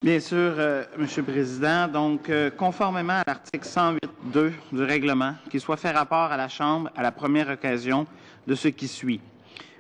Bien sûr, Monsieur le Président. Donc, conformément à l'article 108.2 du règlement, qu'il soit fait rapport à la Chambre à la première occasion de ce qui suit.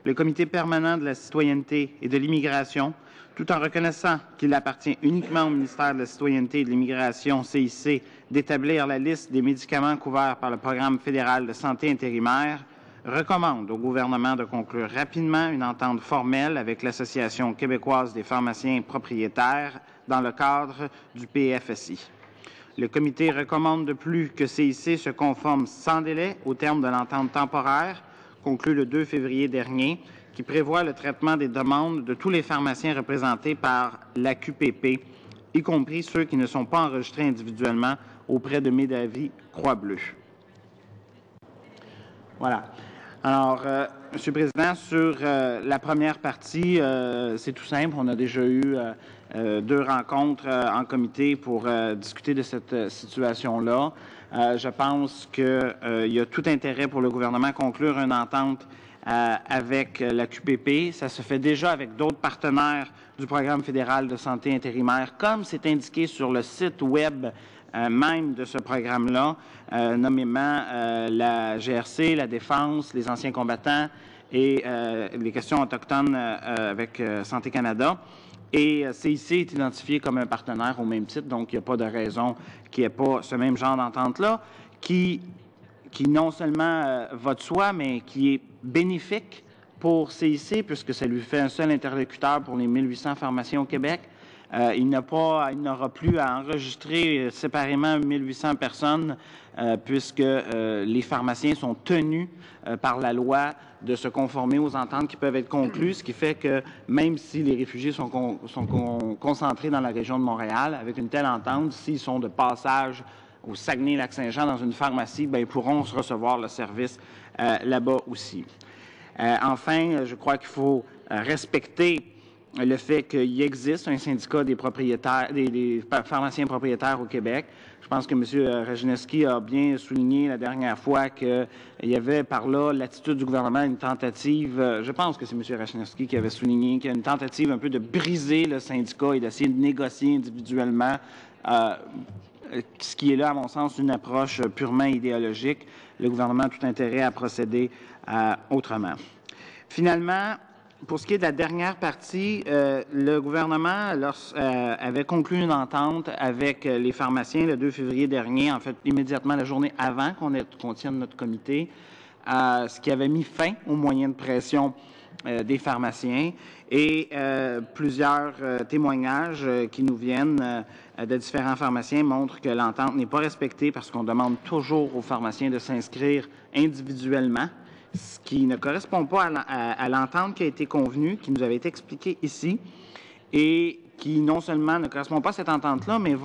Le Comité permanent de la citoyenneté et de l'immigration, tout en reconnaissant qu'il appartient uniquement au ministère de la Citoyenneté et de l'Immigration, CIC, d'établir la liste des médicaments couverts par le programme fédéral de santé intérimaire, recommande au gouvernement de conclure rapidement une entente formelle avec l'Association québécoise des pharmaciens propriétaires dans le cadre du PFSI. Le comité recommande de plus que CIC se conforme sans délai au terme de l'entente temporaire conclue le 2 février dernier, qui prévoit le traitement des demandes de tous les pharmaciens représentés par l'AQPP, y compris ceux qui ne sont pas enregistrés individuellement auprès de Médavis Croix-Bleue. Voilà. Alors, Monsieur le Président, sur la première partie, c'est tout simple. On a déjà eu 2 rencontres en comité pour discuter de cette situation-là. Je pense qu'il y a tout intérêt pour le gouvernement à conclure une entente avec la QPP. Ça se fait déjà avec d'autres partenaires du programme fédéral de santé intérimaire, comme c'est indiqué sur le site web même de ce programme-là, nommément la GRC, la Défense, les anciens combattants et les questions autochtones avec Santé Canada. Et CIC est identifié comme un partenaire au même titre, donc il n'y a pas de raison qu'il n'y ait pas ce même genre d'entente-là qui non seulement va de soi, mais qui est bénéfique pour CIC, puisque ça lui fait un seul interlocuteur pour les 1800 pharmaciens au Québec. Il n'aura plus à enregistrer séparément 1800 personnes puisque les pharmaciens sont tenus par la loi de se conformer aux ententes qui peuvent être conclues, ce qui fait que même si les réfugiés sont concentrés dans la région de Montréal, avec une telle entente, s'ils sont de passage au Saguenay-Lac-Saint-Jean dans une pharmacie, bien, ils pourront recevoir le service là-bas aussi. Enfin, je crois qu'il faut respecter le fait qu'il existe un syndicat des propriétaires, des pharmaciens propriétaires au Québec. Je pense que M. Rajineski a bien souligné la dernière fois qu'il y avait par là l'attitude du gouvernement, une tentative, je pense que c'est M. Rajineski qui avait souligné qu'il y a une tentative un peu de briser le syndicat et d'essayer de négocier individuellement, ce qui est là, à mon sens, une approche purement idéologique. Le gouvernement a tout intérêt à procéder autrement. Finalement, pour ce qui est de la dernière partie, le gouvernement avait conclu une entente avec les pharmaciens le 2 février dernier, en fait immédiatement la journée avant qu'on tienne notre comité, ce qui avait mis fin aux moyens de pression des pharmaciens et plusieurs témoignages qui nous viennent de différents pharmaciens montrent que l'entente n'est pas respectée parce qu'on demande toujours aux pharmaciens de s'inscrire individuellement, ce qui ne correspond pas à l'entente qui a été convenue, qui nous avait été expliquée ici, et qui non seulement ne correspond pas à cette entente-là, mais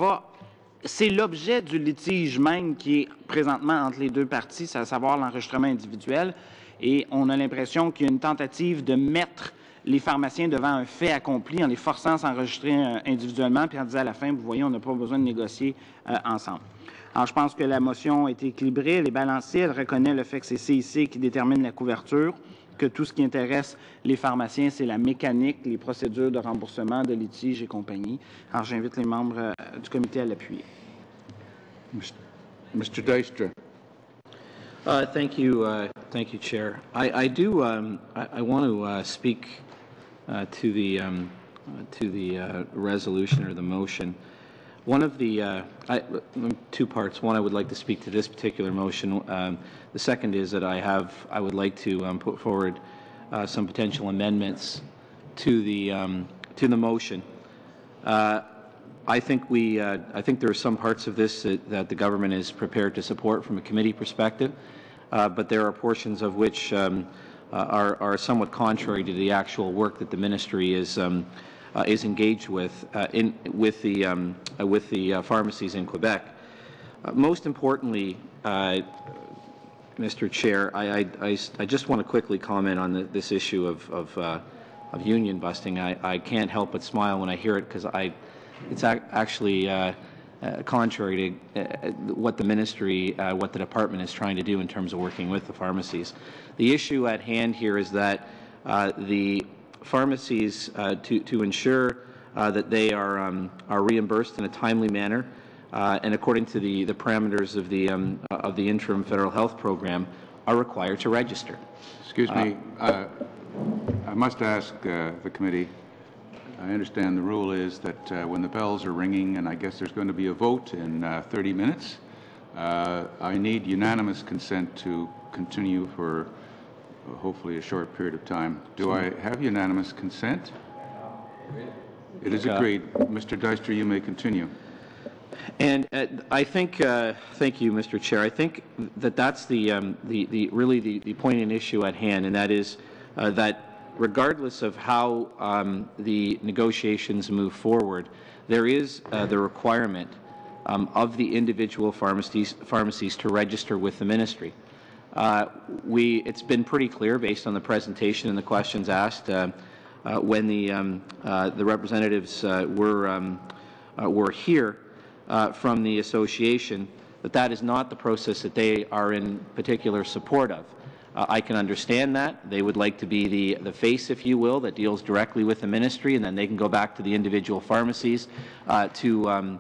c'est l'objet du litige même qui est présentement entre les deux parties, c'est à savoir l'enregistrement individuel, et on a l'impression qu'il y a une tentative de mettre les pharmaciens devant un fait accompli en les forçant à s'enregistrer individuellement, puis en disant à la fin, vous voyez, on n'a pas besoin de négocier ensemble. Alors, je pense que la motion est équilibrée, elle est balancée, elle reconnaît le fait que c'est CIC qui détermine la couverture, que tout ce qui intéresse les pharmaciens, c'est la mécanique, les procédures de remboursement, de litige et compagnie. Alors, j'invite les membres du comité à l'appuyer. Mr. Dijkstra. Thank you, Chair. I want to speak to the resolution or the motion. One of the two parts. One, I would like to speak to this particular motion. The second is that I would like to put forward some potential amendments to the motion. I think there are some parts of this that the government is prepared to support from a committee perspective, but there are portions of which are somewhat contrary to the actual work that the ministry is engaged with the pharmacies in Quebec. Most importantly, Mr. Chair, I just want to quickly comment on this issue of union busting. I can't help but smile when I hear it because it's actually contrary to what the ministry, what the department is trying to do in terms of working with the pharmacies. The issue at hand here is that the pharmacies, to ensure that they are reimbursed in a timely manner and according to the parameters of the interim federal health program, are required to register. Excuse me. I must ask the committee. I understand the rule is that when the bells are ringing, and I guess there's going to be a vote in 30 minutes, I need unanimous consent to continue for hopefully a short period of time. Do I have unanimous consent? It is agreed. Mr. Dijkstra, you may continue. And I think, thank you, Mr. Chair. I think that that's really the poignant issue at hand, and that is that regardless of how the negotiations move forward, there is the requirement of the individual pharmacies to register with the ministry. It's been pretty clear based on the presentation and the questions asked when the representatives were here from the association that is not the process that they are in particular support of. I can understand that. They would like to be the face, if you will, that deals directly with the ministry, and then they can go back to the individual pharmacies to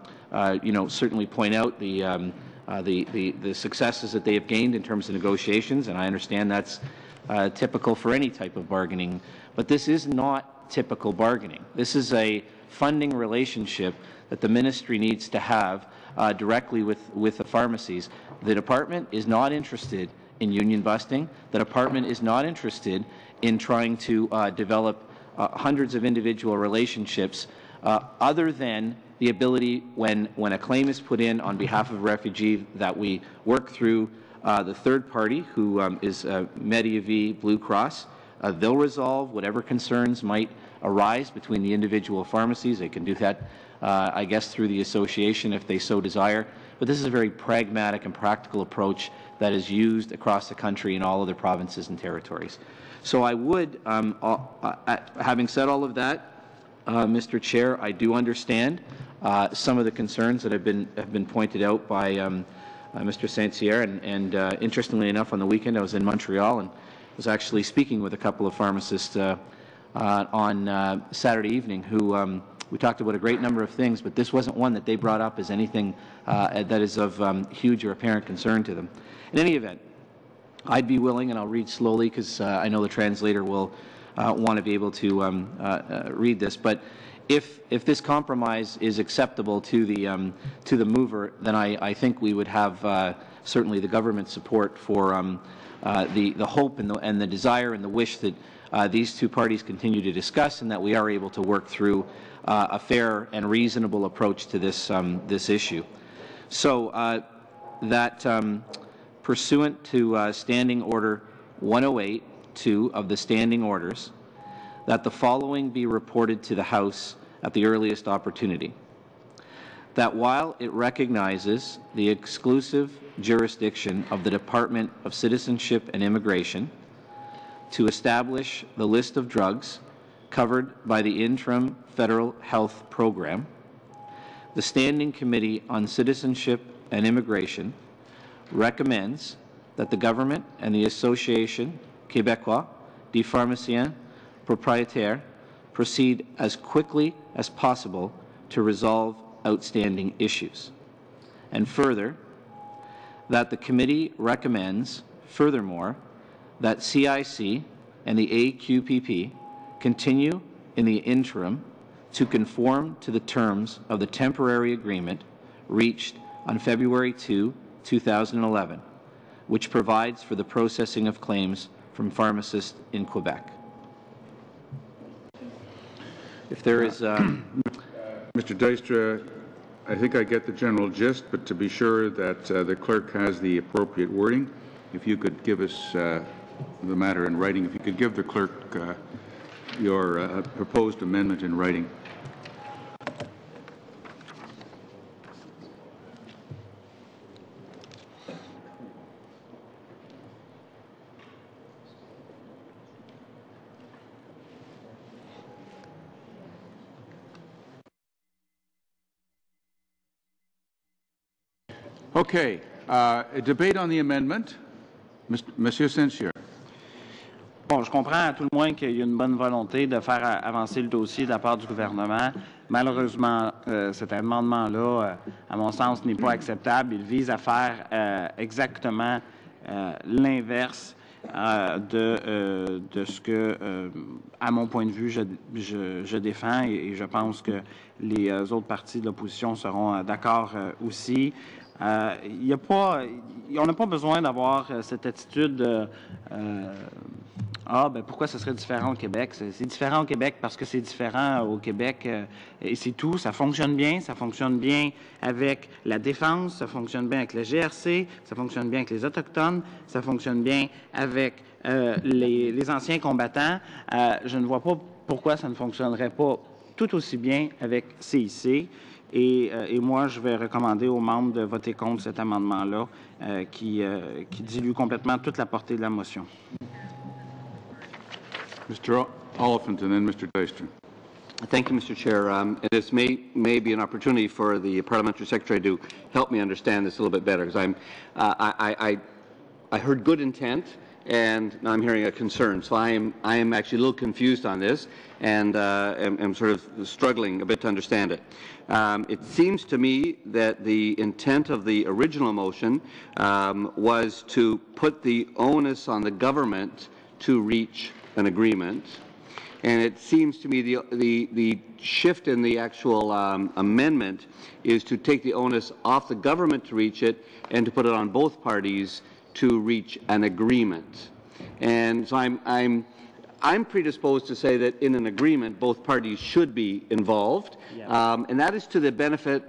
certainly point out the successes that they have gained in terms of negotiations, and I understand that's typical for any type of bargaining. But this is not typical bargaining. This is a funding relationship that the ministry needs to have directly with the pharmacies. The department is not interested in union busting. The department is not interested in trying to develop hundreds of individual relationships other than the ability when a claim is put in on behalf of a refugee that we work through the third party, who is Medivie Blue Cross. They'll resolve whatever concerns might arise between the individual pharmacies. They can do that, I guess, through the association if they so desire. But this is a very pragmatic and practical approach that is used across the country in all other provinces and territories. So I would, having said all of that, Mr. Chair, I do understand some of the concerns that have been pointed out by Mr. St-Cyr, and interestingly enough, on the weekend I was in Montreal and was actually speaking with a couple of pharmacists on Saturday evening who we talked about a great number of things, but this wasn't one that they brought up as anything that is of huge or apparent concern to them. In any event, I'd be willing, and I'll read slowly because I know the translator will want to be able to read this, but if this compromise is acceptable to the mover, then I think we would have certainly the government's support for the hope and the desire and the wish that these two parties continue to discuss, and that we are able to work through a fair and reasonable approach to this issue. So that pursuant to Standing Order 108-2 of the Standing Orders, that the following be reported to the House at the earliest opportunity. That while it recognizes the exclusive jurisdiction of the Department of Citizenship and Immigration to establish the list of drugs covered by the interim federal health program, the Standing Committee on Citizenship and Immigration recommends that the government and the Association Québécoise des pharmaciens propriétaires proceed as quickly as possible to resolve outstanding issues. And further, that the committee recommends, furthermore, that CIC and the AQPP continue in the interim to conform to the terms of the temporary agreement reached on February 2, 2011, which provides for the processing of claims from pharmacists in Quebec. If there is... Mr. Dijkstra, I think I get the general gist, but to be sure that the clerk has the appropriate wording, if you could give us the matter in writing, if you could give the clerk your proposed amendment in writing. Okay. A debate on the amendment. Monsieur St-Cyr. Bon, je comprends à tout le moins qu'il y a une bonne volonté de faire avancer le dossier de la part du gouvernement. Malheureusement, cet amendement-là, à mon sens, n'est pas acceptable. Il vise à faire exactement l'inverse de ce que, à mon point de vue, je défends et je pense que les autres partis de l'opposition seront d'accord aussi. On n'a pas besoin d'avoir cette attitude ben pourquoi ce serait différent au Québec? C'est différent au Québec parce que c'est différent au Québec et c'est tout. Ça fonctionne bien avec la défense, ça fonctionne bien avec le GRC, ça fonctionne bien avec les Autochtones, ça fonctionne bien avec les anciens combattants. Je ne vois pas pourquoi ça ne fonctionnerait pas tout aussi bien avec CIC. Et moi, je vais recommander aux membres de voter contre cet amendement-là qui dilue complètement toute la portée de la motion. Mr. Oliphant and then Mr. Deister. Thank you, Mr. Chair. And this may be an opportunity for the Parliamentary Secretary to help me understand this a little bit better, because I heard good intent, and now I'm hearing a concern. So I am actually a little confused on this, and am sort of struggling a bit to understand it. It seems to me that the intent of the original motion was to put the onus on the government to reach an agreement, and it seems to me the shift in the actual amendment is to take the onus off the government to reach it and to put it on both parties to reach an agreement. And so I'm predisposed to say that in an agreement both parties should be involved, and that is to the benefit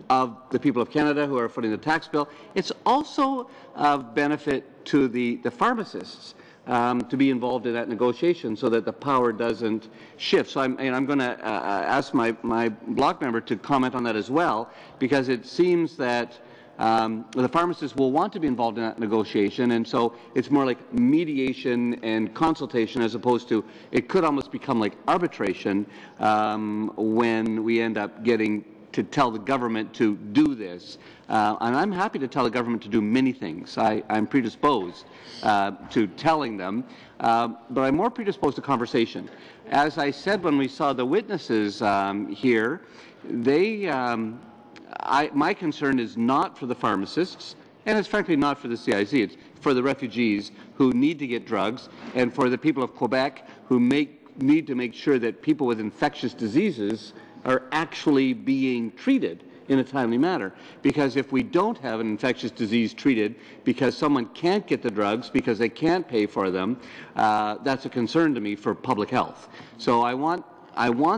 of the people of Canada who are footing the tax bill. It's also of benefit to the pharmacists to be involved in that negotiation so that the power doesn't shift. So I'm going to ask my bloc member to comment on that as well, because it seems that the pharmacists will want to be involved in that negotiation, and so it's more like mediation and consultation as opposed to, it could almost become like arbitration when we end up getting to tell the government to do this. And I'm happy to tell the government to do many things. I'm predisposed to telling them, but I'm more predisposed to conversation. As I said when we saw the witnesses here, my concern is not for the pharmacists, and it's frankly not for the CIC. It's for the refugees who need to get drugs, and for the people of Quebec who need to make sure that people with infectious diseases are actually being treated in a timely manner. Because if we don't have an infectious disease treated because someone can't get the drugs because they can't pay for them, that's a concern to me for public health. So I want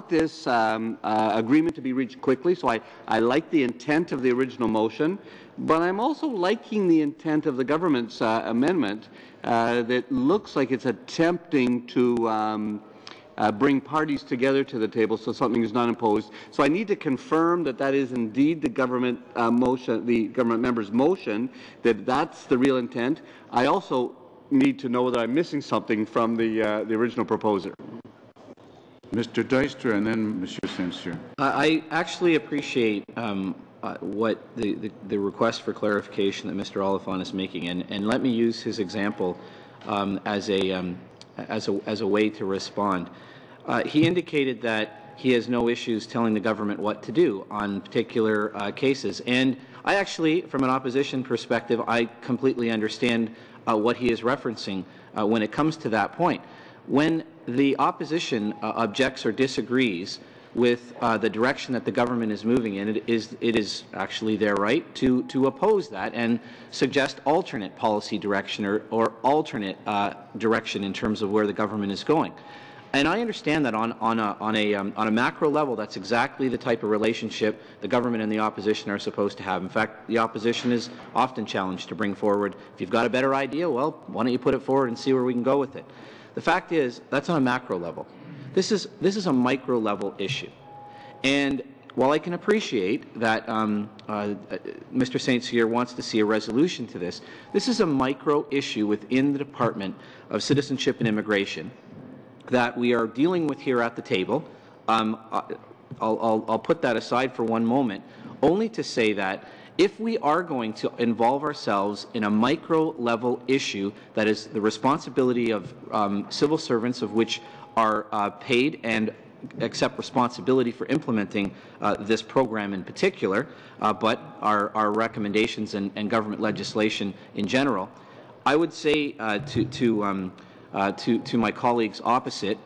this agreement to be reached quickly, so I like the intent of the original motion, but I'm also liking the intent of the government's amendment that looks like it's attempting to bring parties together to the table so something is not imposed. So I need to confirm that that is indeed the government motion, the government member's motion, that that's the real intent. I also need to know whether I'm missing something from the original proposer. Mr. Deister and then Mr. St-Cyr. I actually appreciate what the request for clarification that Mr. Oliphant is making, and let me use his example as a way to respond. He indicated that he has no issues telling the government what to do on particular cases, and I actually, from an opposition perspective, I completely understand what he is referencing when it comes to that point. When the opposition objects or disagrees with the direction that the government is moving in, it is actually their right to oppose that and suggest alternate policy direction or alternate direction in terms of where the government is going. And I understand that on a macro level, that's exactly the type of relationship the government and the opposition are supposed to have. In fact, the opposition is often challenged to bring forward, if you've got a better idea, well, why don't you put it forward and see where we can go with it. The fact is, that's on a macro level. This is a micro level issue. And while I can appreciate that Mr. St-Cyr wants to see a resolution to this, this is a micro issue within the Department of Citizenship and Immigration that we are dealing with here at the table. I'll put that aside for one moment, only to say that if we are going to involve ourselves in a micro-level issue that is the responsibility of civil servants, of which are paid and accept responsibility for implementing this program in particular, but our recommendations and government legislation in general. I would say to my colleagues opposite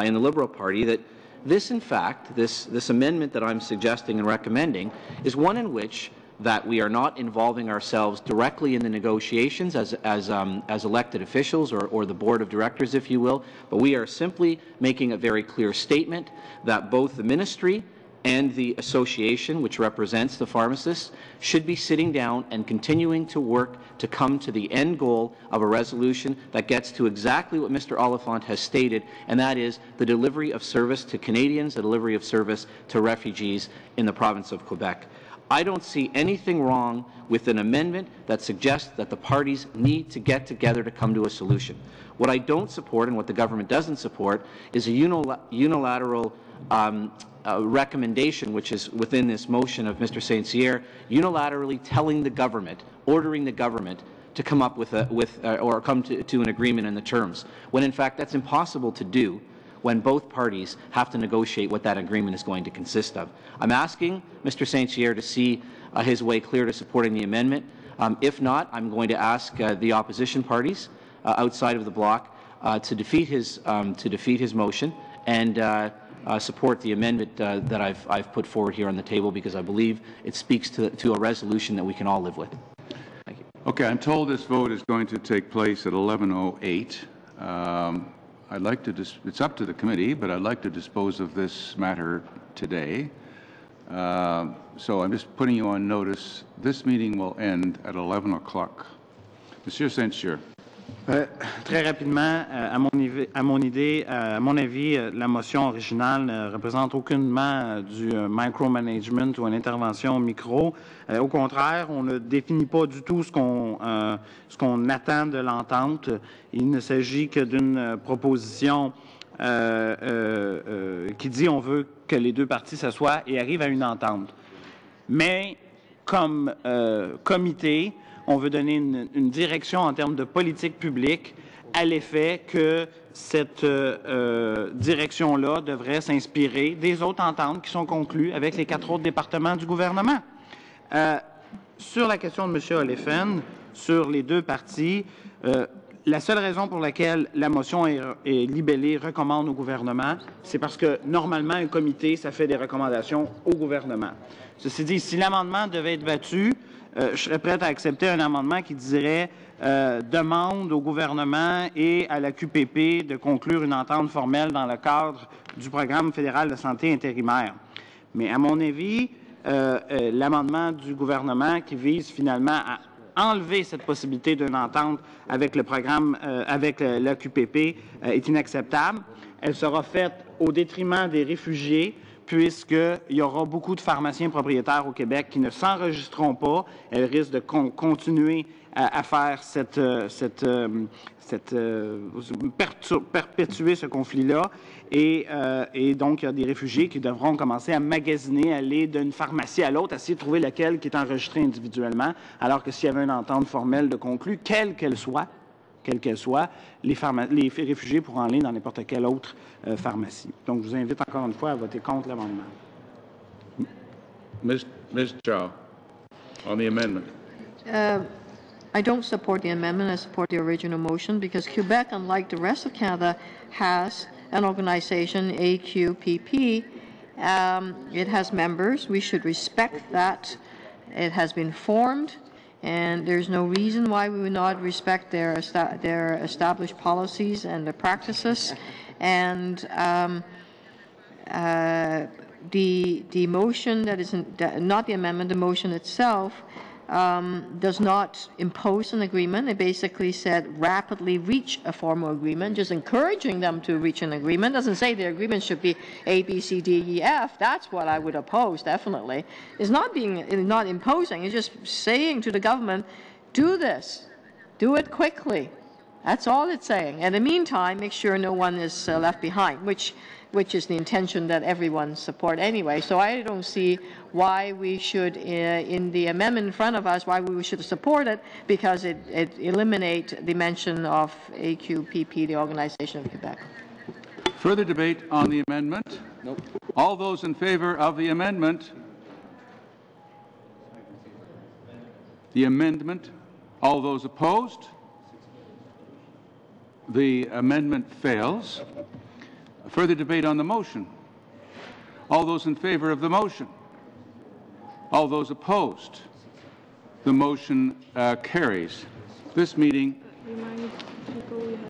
in the Liberal Party that this, in fact, this amendment that I'm suggesting and recommending is one in which that we are not involving ourselves directly in the negotiations as elected officials or the board of directors, if you will, but we are simply making a very clear statement that both the ministry and the association, which represents the pharmacists, should be sitting down and continuing to work to come to the end goal of a resolution that gets to exactly what Mr. Oliphant has stated, and that is the delivery of service to Canadians, the delivery of service to refugees in the province of Quebec. I don't see anything wrong with an amendment that suggests that the parties need to get together to come to a solution. What I don't support and what the government doesn't support is a unilateral recommendation, which is within this motion of Mr. St-Cyr, unilaterally telling the government, ordering the government to come up or come to an agreement in the terms, when in fact that's impossible to do when both parties have to negotiate what that agreement is going to consist of. I'm asking Mr. St-Cyr to see his way clear to supporting the amendment. If not, I'm going to ask the opposition parties outside of the bloc to defeat his motion and support the amendment that I've put forward here on the table, because I believe it speaks to a resolution that we can all live with. Thank you. Okay, I'm told this vote is going to take place at 11:08. I'd like to, it's up to the committee, but I'd like to dispose of this matter today. So I'm just putting you on notice. This meeting will end at 11 o'clock. Monsieur St-Cyr. Très rapidement, à mon avis, la motion originale ne représente aucunement du micromanagement ou une intervention micro. Au contraire, on ne définit pas du tout ce qu'on attend de l'entente. Il ne s'agit que d'une proposition qui dit on veut que les deux parties s'assoient et arrivent à une entente. Mais comme comité, on veut donner une direction en termes de politique publique à l'effet que cette direction-là devrait s'inspirer des autres ententes qui sont conclues avec les 4 autres départements du gouvernement. Sur la question de M. Oliphant, sur les deux parties, la seule raison pour laquelle la motion est libellée « recommande au gouvernement », c'est parce que normalement, un comité, ça fait des recommandations au gouvernement. Ceci dit, si l'amendement devait être battu, je serais prêt à accepter un amendement qui dirait demande au gouvernement et à l'AQPP de conclure une entente formelle dans le cadre du programme fédéral de santé intérimaire. Mais à mon avis, l'amendement du gouvernement qui vise finalement à enlever cette possibilité d'une entente avec le programme, avec l'AQPP est inacceptable. Elle sera faite au détriment des réfugiés, puisqu'il y aura beaucoup de pharmaciens propriétaires au Québec qui ne s'enregistreront pas. Elles risquent de continuer à faire perpétuer ce conflit-là. Et donc, il y a des réfugiés qui devront commencer à magasiner, aller d'une pharmacie à l'autre, essayer de trouver laquelle qui est enregistrée individuellement, alors que s'il y avait une entente formelle de conclue, quelle qu'elle soit, les réfugiés pourront aller dans n'importe quelle autre pharmacie. Donc, je vous invite encore une fois à voter contre l'amendement. Ms. Chow, on the amendment. I don't support the amendment. I support the original motion because Quebec, unlike the rest of Canada, has an organization, AQPP. It has members. We should respect that. It has been formed. And there's no reason why we would not respect their established policies and their practices. And the motion that is not the amendment, the motion itself does not impose an agreement. It basically said rapidly reach a formal agreement, just encouraging them to reach an agreement. It doesn't say the agreement should be A, B, C, D, E, F. That's what I would oppose, definitely. It's not imposing. It's just saying to the government, do this. Do it quickly. That's all it's saying. In the meantime, make sure no one is left behind, which is the intention that everyone support anyway. So I don't see why we should, in the amendment in front of us, why we should support it, because it eliminates the mention of AQPP, the Organization of Quebec. Further debate on the amendment? Nope. All those in favour of the amendment? The amendment. All those opposed? The amendment fails. Further debate on the motion? All those in favour of the motion? All those opposed? The motion carries. This meeting